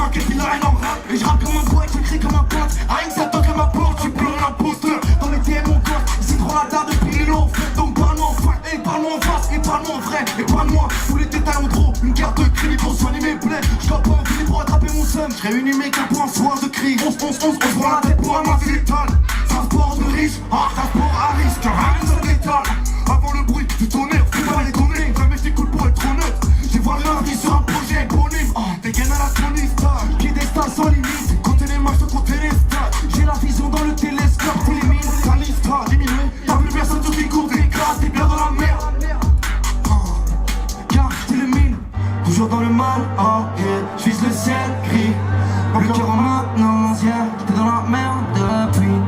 marqué puis la haine en rap. Et je rappe comme un poète, j'écris comme un pote. Aïe, ça toque à ma porte, je suis plus un imposteur. Dans les DM, mon corps, ici trop la dard depuis les lots. Donc parle-moi en face, et parle-moi en face, et parle-moi en vrai. Et parle-moi tous les détails en trop. Une carte de crédit pour soigner mes plaies. Je dois pas enfiler pour attraper mon seum. Je réunis mes cas pour un soir de cri. On se prend la tête pour un masse létal. C'est un sport de riche, c'est un sport à risque. Rien ne se détale. Avant le bruit du tonnerre, fais pas les données. Jamais je t'écoute pour être honnête. J'ai volé un vie sur un projet éponyme. Des gains à la toniste. Piédestal sans limite. Compter les matchs, compter les stades. J'ai la vision dans le télescope. Tous les mines, ta liste a diminué. T'as plus personne sur qui court des grâces. T'es bien dans la merde. Car j'élimine. Toujours dans le mal, oh yeah. J'vise le ciel gris. Le cœur en maintenance, yeah. J'étais dans la merde depuis.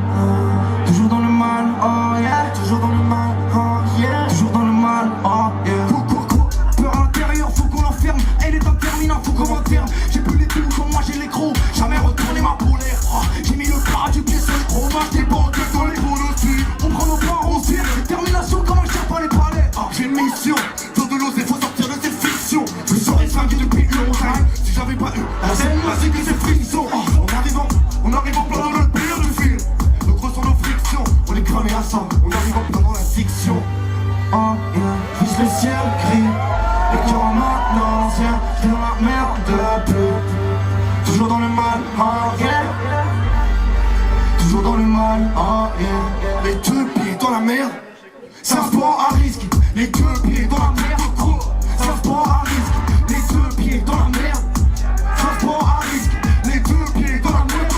Toujours dans le mal, oh yeah. Toujours dans le mal, oh yeah. Toujours dans le mal, oh yeah. Peur à l'intérieur, faut qu'on l'enferme. Elle est interminable, faut qu'on m'enterre. J'ai plus les touches, moi j'ai les crocs. Jamais retourné ma polaire. J'ai mis le bras du pied sur le fromage. Des banques dans les roues dessus. On prend nos parts, on tire. Détermination comme un chien par les palais. J'ai une mission, dans de l'ose, il faut sortir de cette fiction. Je serais flingué depuis une montagne. Si j'avais pas eu la scène magique et ses frictions. On arrive en plein dans le pire du film. Nos gros sont nos frictions. On est cramé à ça. On arrive en plein dans la fiction. Oh yeah, vise le ciel gris. Le cœur en maintenance, yeah. J'étais dans la merde plus. Toujours dans le mal, oh yeah. Toujours dans le mal, oh yeah. Les deux pieds dans la merde. C'est un sport à risque. Les deux pieds dans la merde. C'est un sport à risque. Les deux pieds dans la merde. C'est un sport à risque. Les deux pieds dans la merde.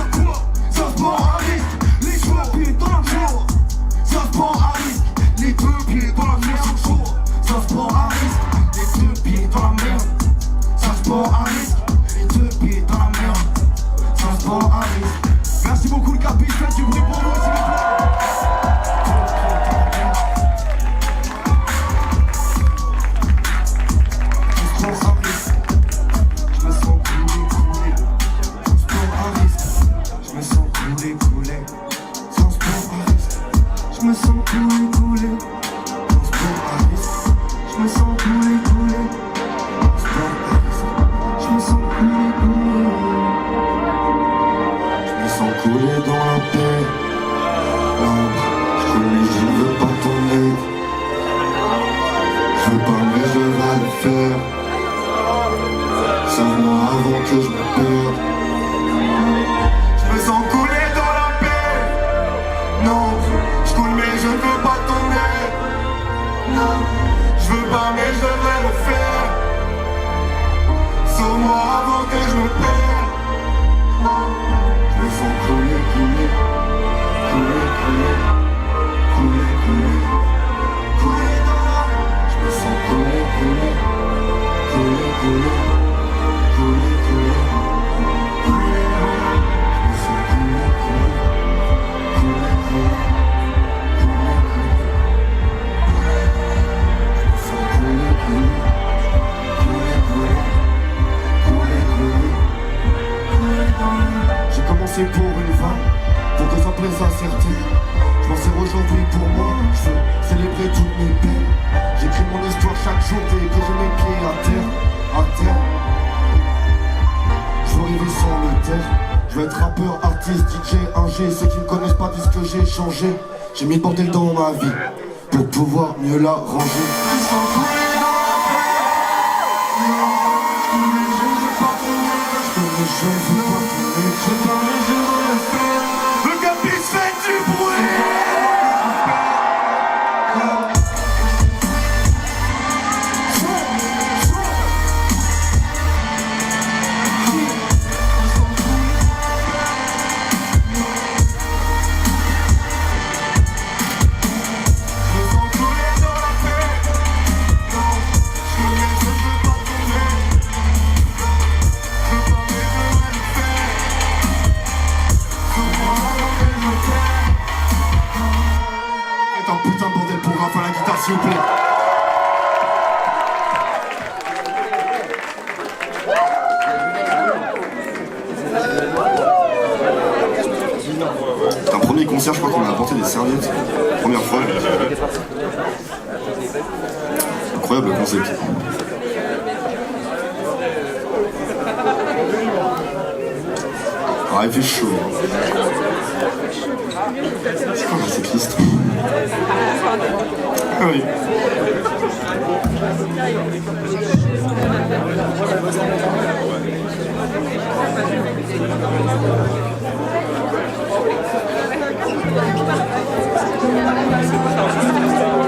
C'est un sport à risque. Les deux pieds dans la merde. C'est un sport à risque. Les deux pieds dans la merde. C'est un sport à risque. Les deux pieds dans la merde. C'est un sport à risque. Les deux pieds dans la merde. C'est un sport à risque. Merci beaucoup le capiche, faites du bruit pour nous s'il vous plaît. Je me sens couler, sport à risque. Je me sens couler, sport à risque. Je me sens couler. Je me sens couler dans la paix. Je coule mais je ne veux pas tomber. Je veux pas mais je vais le faire. Sauve-moi avant que je me perde. Je me sens couler dans la paix. Non. Je ne veux pas tomber. Non, je veux pas mais je devrais le faire. Sauve-moi avant que je me perde. Non, je me sens couler, couler. Couler, couler. Couler, couler. Couler dans la. Je me sens couler, couler. Couler, couler. Couler, couler. Couler dans la. Je me sens couler, couler. Couler, couler. J'ai commencé pour une vanne, pour que ça plaise à certains. Je m'en sers aujourd'hui pour moi, je veux célébrer toutes mes peines. J'écris mon histoire chaque jour dès que j'ai mes pieds à terre. Je veux arriver sans me taire. Je veux être rappeur, artiste, DJ, ingé. Ceux qui me connaissent pas disent que j'ai changé. J'ai mis le bordel dans ma vie pour pouvoir mieux la ranger. Je veux pas tomber, je veux pas mais je veux le faire. Le capiche fait du bruit. Putain de bordel pour Raph à la guitare s'il vous plaît. C'est un premier concert, je crois qu'on m'a apporté des serviettes. Première fois. Incroyable concept. il fait chaud. C'est quoi cette liste? Ah oui.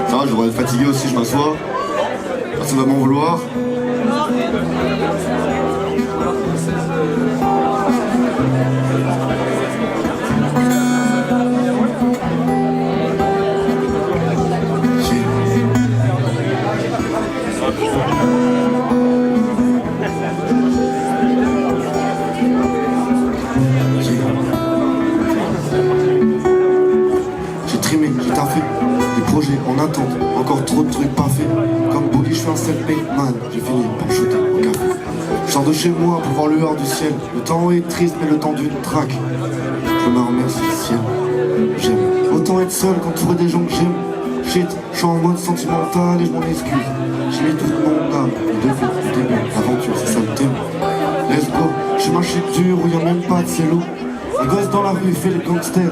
Ça va, je devrais être fatigué aussi, je m'assois. Personne va m'en vouloir. J'ai trimé, j'ai taffé, des projets en attente, encore trop de trucs pas faits. Comme Boogie, je suis un self-made man, j'ai fini par shooter au café. Je sors de chez moi pour voir le lueur du ciel. Le temps est triste, mais le temps d'une traque. Je me remercie le ciel. J'aime autant être seul qu'entourer des gens que j'aime. Shit, je suis en mode sentimental et je m'en excuse. J'ai mis toute mon âme, le début, l'aventure, c'est ça le thème. Let's go, j'ai marché dur où y'a même pas de cello. Un gosse dans la rue fait le gangster.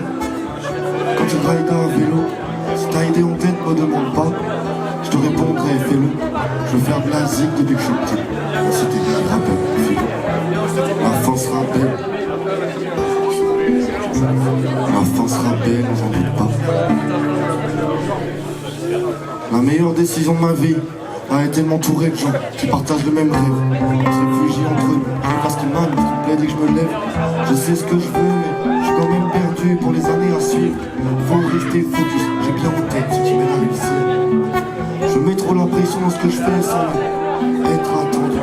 Quand tu rides à vélo, si t'as idée en tête, me demande pas. Je te répondrai, fais-le. Je veux faire de la zik depuis que je suis petit. C'était des rappels, fais-le. Ma fin sera belle. Ma fin sera belle, j'en doute pas. La meilleure décision de ma vie a été de m'entourer de gens qui partagent le même rêve. On se réfugie entre nous, je fasse qu'il mal, ce qui me plaît dès que je me lève. Je sais ce que je veux, mais je suis quand même perdu pour les années à suivre. Faut rester focus, j'ai bien en tête ce qui mène à réussir. Je mets trop la pression dans ce que je fais sans être attendu.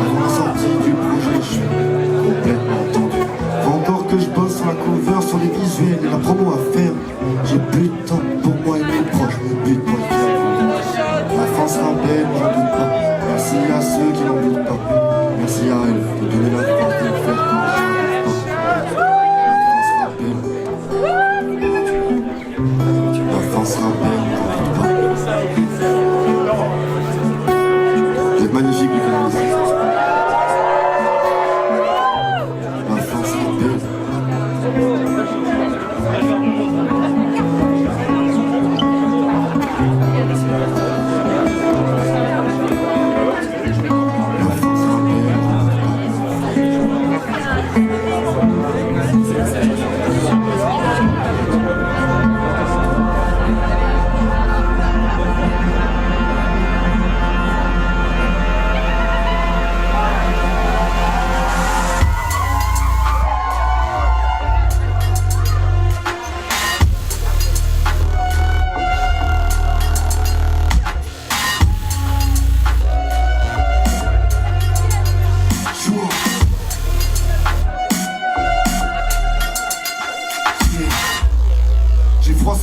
Avant la sortie du projet, je suis complètement tendu. Faut encore que je bosse sur la cover, sur les visuels et la promo à faire. J'ai plus de temps pour moi et mes proches, plus de temps. La fin sera belle, j'en doute pas. Merci à ceux qui n'en doutent pas. Merci à elle de donner la force de le faire quand je n'en doute pas. La fin sera belle, j'en doute pas. Vous êtes magnifique, les communistes. La fin sera belle.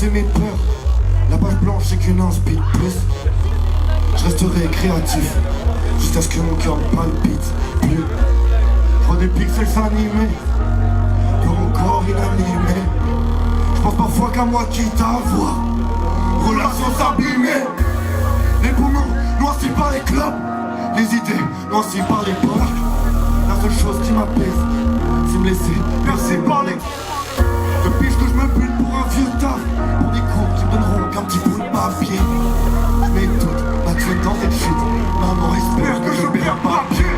J'ai mes peurs, la page blanche c'est qu'une inspire plus. Je resterai créatif jusqu'à ce que mon cœur palpite plus. Je vois des pixels s'animer dans mon corps inanimé. Je pense parfois qu'à moi quitte à voir relations s'abîmer. Les poumons noircis par les clopes, les idées noircies par les poches. La seule chose qui m'apaise, c'est me laisser percer par les... Depuis que je me bute pour un vieux taf, pour des cours qui me donneront qu'un petit bout de papier. Je mets toute ma tête dans cette chute. Maman espère que je perds pas pied.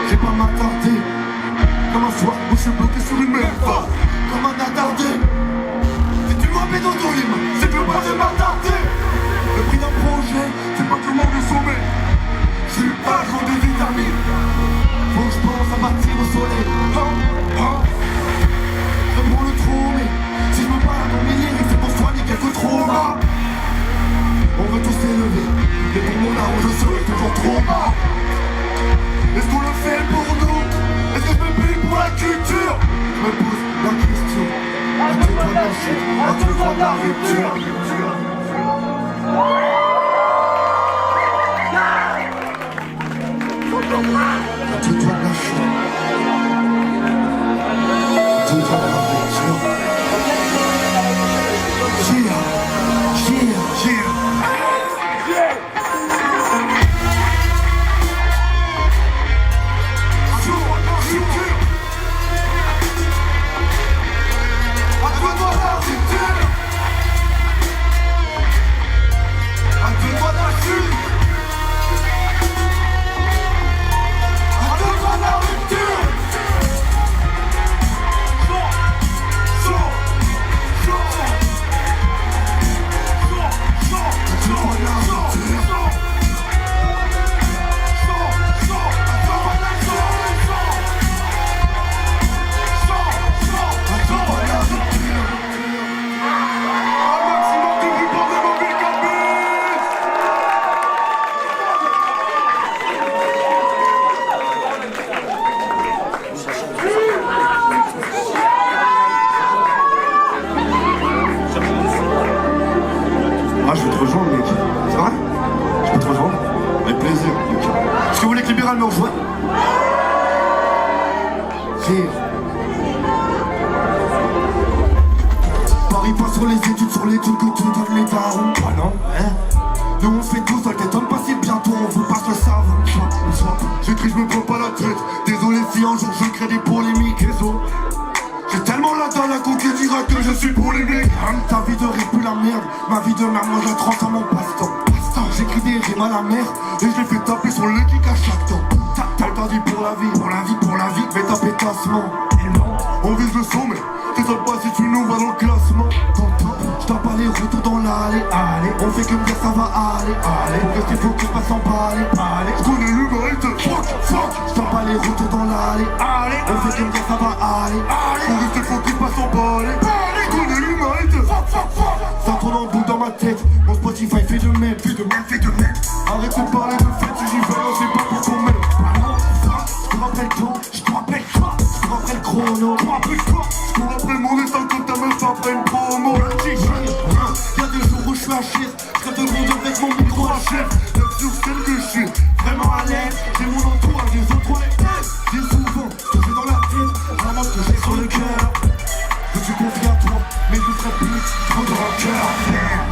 J'ai pas m'attarder comme un soir où je suis bloqué sur une même phase. Comme un attardé. Si tu m'appelles dans ton lit, c'est que moi je m'attarder. Le prix d'un projet, c'est pas tout le monde le sommet. Je suis pas gros de vitamines. Faut que je pense à partir au soleil. Je prends le trou, mais si je me balade en milliers, c'est pour soigner quelques traumas. On veut tous s'élever, mais pour mon art, je serai toujours trop bas. Est-ce qu'on le fait pour nous? Est-ce que je me paye pour la culture? Je me pose la question. À tout droit de la chute, à tout droit de la rupture. À tout droit de la chute. À tout droit de la rupture. Quartier libéral me rejoint. Paris pas sur les études que tout donne les darons. Ah non, hein. Nous on fait tout seul, t'étonnes pas si bientôt on vous passe le savon. J'écris, je me prends pas la tête. Désolé si un jour je crée des polémiques. J'ai tellement la dalle à qu'on dira que je suis polémique. Ta vie de rire plus la merde. Ma vie de merde, moi je transforme en passe-temps. J'écris des rimes à la merde et je les fais taper sur le kick à chaque temps. T'as le temps dit pour la vie, mais taper tassement. On vise le sommet, t'étonnes pas si tu nous vois dans le classement. J'tape pas les retours dans l'allée. On fait que me dire ça va aller. Pour rester focus, pas s'emballer. J'connais l'humanité. J'tape pas les retours dans l'allée. On fait que me dire ça va aller. Pour rester focus, pas s'emballer. J'connais l'humanité. Ça tourne en boucle dans ma tête. Mon Spotify fait de même. Arrête de parler de fête, si j'y vais, non c'est pas pour ton même. J'cours après le temps, j'cours après le chrono. J'cours après mon destin comme ta meuf après une promo. Y'a des jours où j'suis à chier, j'rêve de grandir avec mon micro à chef. Neuf sur scène que j'suis vraiment à l'aise. J'ai mon entourage, les autres toilettes. Dis souvent que j'ai dans la tête, vraiment que j'ai sur le cœur. Je suis confiant à toi, mais je ferai plus trop de rancœur.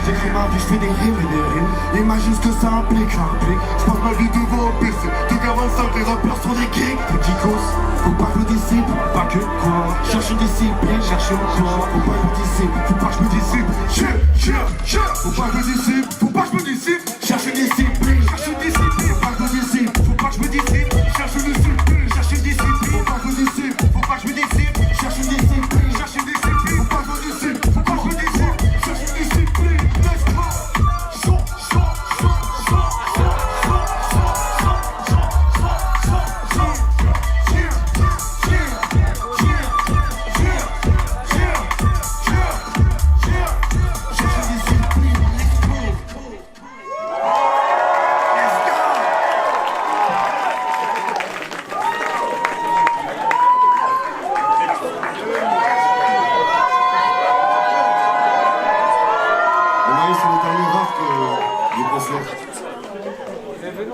J'écris ma vie, j'fais des rimes et des rimes. Imagine ce que ça implique. J'passe ma vie devant un PC. 2K25, les rappeurs sont des kings. Des geekos, faut pas que je me dissipe. Pas que quoi. Cherche une discipline, cherche une quoi. Faut pas que je me dissipe, faut pas que je me dissipe. Faut pas que je me dissipe, faut pas que je me dissipe. Cherche une discipline, faut pas que je me dissipe. Faut pas que je me dissipe, cherche une discipline. Cherche une discipline, faut pas que je me dissipe. Faut pas que je me dissipe, cherche une discipline. Cherche une discipline, faut pas que je me dissipe. Faut pas que je me dissipe, cherche une discipline. Let's go.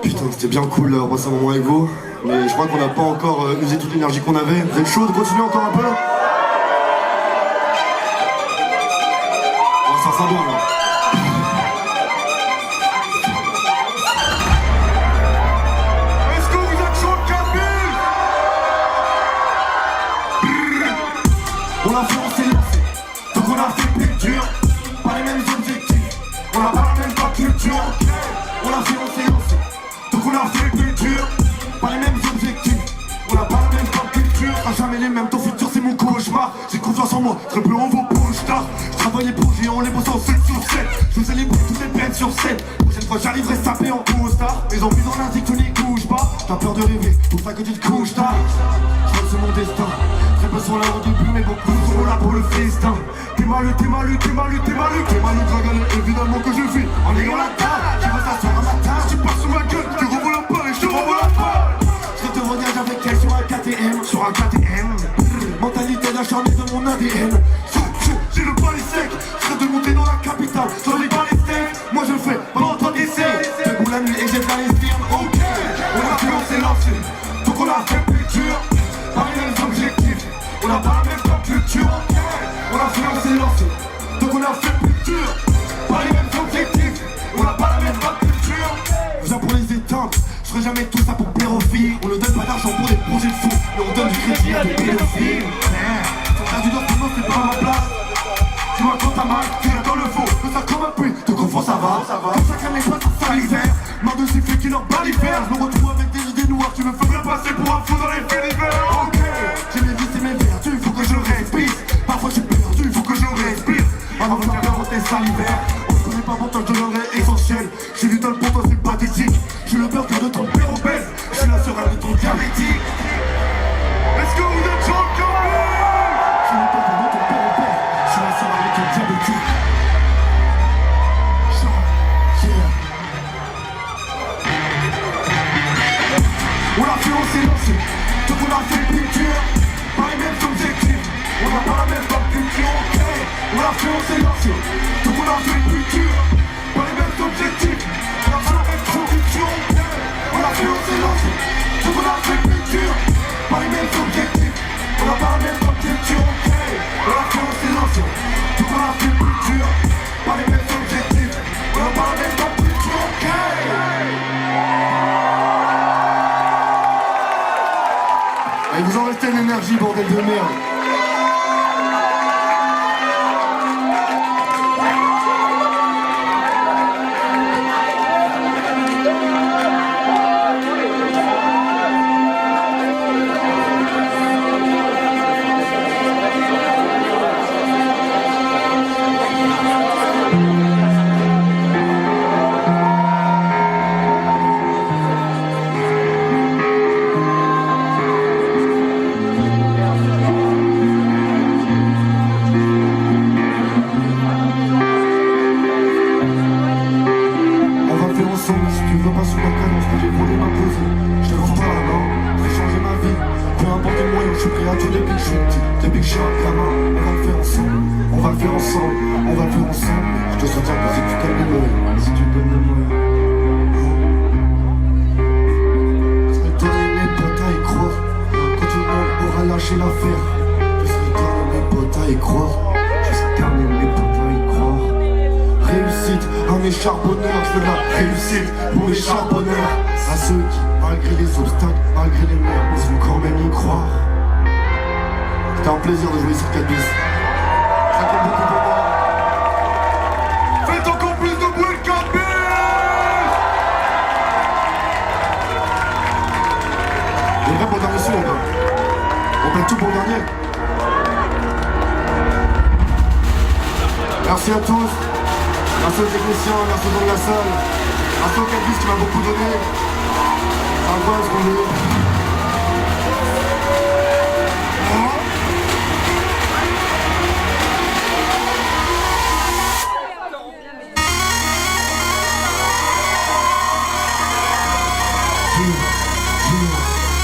Putain, c'était bien cool d'avoir passé un moment avec vous, mais je crois qu'on n'a pas encore usé toute l'énergie qu'on avait. Vous êtes chaud de continuer encore un peu? Ça sent bien là. Est-ce que vous êtes chaud de Camille? On a fait, on s'est lancé, donc on a fait plus dur. Pas les mêmes objectifs, on n'a pas la même culture. On a fait, on s'est lancé, donc on a fait plus dur. Pas les mêmes objectifs, on n'a pas la même culture. À jamais les mêmes, ton futur c'est mon cauchemar. J'ai confiance en moi, très peu en vos poches tard. Je travaille les projets, on les bosse en 7 sur 7. Je vous célèbre toutes les peines sur 7. Prochaine fois j'arriverai sapé en costard. Les envies dans l'indique, tu n'y couches pas. T'as peur de rêver, pour ça que tu te couches tard. Je crois que c'est mon destin. Très peu sont là au début, mais beaucoup sont là pour le festin. T'es malu, de la galère, évidemment que je vis en ayant la table. Tu veux t'asseoir un matin, tu passes sous ma gueule. Tu renvoies la balle et je te renvoie la balle. Je te voyage avec elle sur un KTM. Mentalité d'acharné de mon ADN. J'ai le balai sec, je serais de monter dans la capitale. Sur les balais steaks, moi je fais pendant toi d'essai. Debout la nuit et j'ai pas les firmes, ok. On a fait, on s'est lancé, donc on a fait plus dur. Pas les mêmes objectifs, on n'a pas la même culture. On a fait, on s'est lancé, donc on a fait plus dur. Pas les mêmes objectifs, on n'a pas la même culture. Viens pour les éteindre, je ferai jamais tout ça pour plaire aux filles. On ne donne pas d'argent pour des projets de fous, mais on donne du crédit à des pédophiles. T'as du doigt, c'est pas ma place. Tu vois quand t'as mal, tu es dans le faux. Que ça comme un puits, te confonds, ça va. Comme ça qu'un pas tout ça l'hiver. Marre de siffler qui leur bat l'hiver. Je me retrouve avec des idées noires, tu me fais bien passer pour un fou dans les faits d'hiver. Ok, j'ai mes vices et mes vertus, faut que je respire. Parfois je suis perdu, faut que je respire. Avant de faire monter salivaire. On se connaît pas mon temps, je l'aurais essentiel. J'ai vu dans le pourtant c'est pathétique. Je suis le burger de ton père obèse. Je suis la sœur de ton diabétique. Est-ce que vous êtes chaud comme lui? Je suis le burger de ton père obèse. Je suis la sœur de ton diabétique. On a fait, on s'est lancé, donc on a fait plus dur. Pas les mêmes objectifs, on n'a pas la même culture, ok. On a fait, on s'est lancé, donc on a fait plus dur. Pas les mêmes objectifs, on n'a pas la même culture, ok. On a fait, on s'est lancé. Il vous en restait une énergie, bordel de merde. Si tu veux pas sous la cadence que j'ai voulu m'imposer, je te force pas la main, je vais changer ma vie. Peu importe le moyen, je suis prêt à tout depuis que je suis petit, depuis que je suis un gamin. On va le faire ensemble, on va le faire ensemble, on va le faire ensemble. Je te soutiens que si tu donnes les moyens, si tu donnes les moyens. Je serai le dernier de mes potes à y croire, quand tout le monde aura lâché l'affaire. Je serai le dernier de mes potes à y croire, je serai le dernier de mes potes à y croire. Réussite à mes charbonneurs, je veux la réussite pour mes charbonneurs. À ceux qui, malgré les obstacles, malgré les merdes, ils vont quand même y croire. C'était un plaisir de jouer sur 4 bis. Ça compte beaucoup pour moi. Faites encore plus de bruit que 4 bis. Les vrais pour le dernier son, on pète tout pour le dernier. Merci à tous. Merci aux techniciens, merci aux gens de la salle. Merci au Calvis qui m'a beaucoup donné. C'est incroyable ce qu'on veut.